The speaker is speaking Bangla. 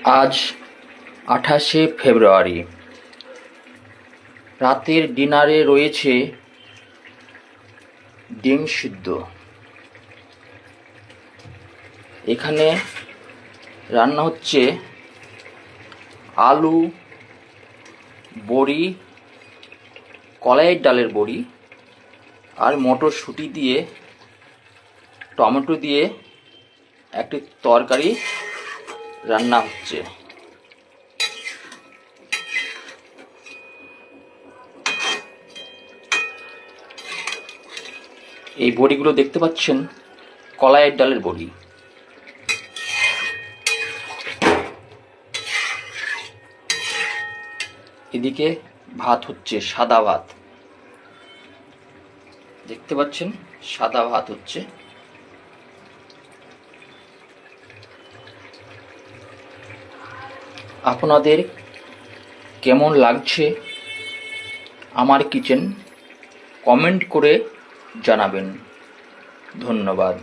আজ 28শে ফেব্রুয়ারি। রাতের ডিনারে রয়েছে ডিম সিদ্ধ। এখানে রান্না হচ্ছে আলু, বড়ি, কলাইয়ের ডালের বড়ি আর মটরশুঁটি দিয়ে টমেটো দিয়ে একটি তরকারি রান্না হচ্ছে। এই বড়িগুলো দেখতে পাচ্ছেন কলাইয়ের ডালের বড়ি। এদিকে ভাত হচ্ছে, সাদা ভাত দেখতে পাচ্ছেন, সাদা ভাত হচ্ছে। আপনাদের কেমন লাগছে আমার কিচেন কমেন্ট করে জানাবেন। ধন্যবাদ।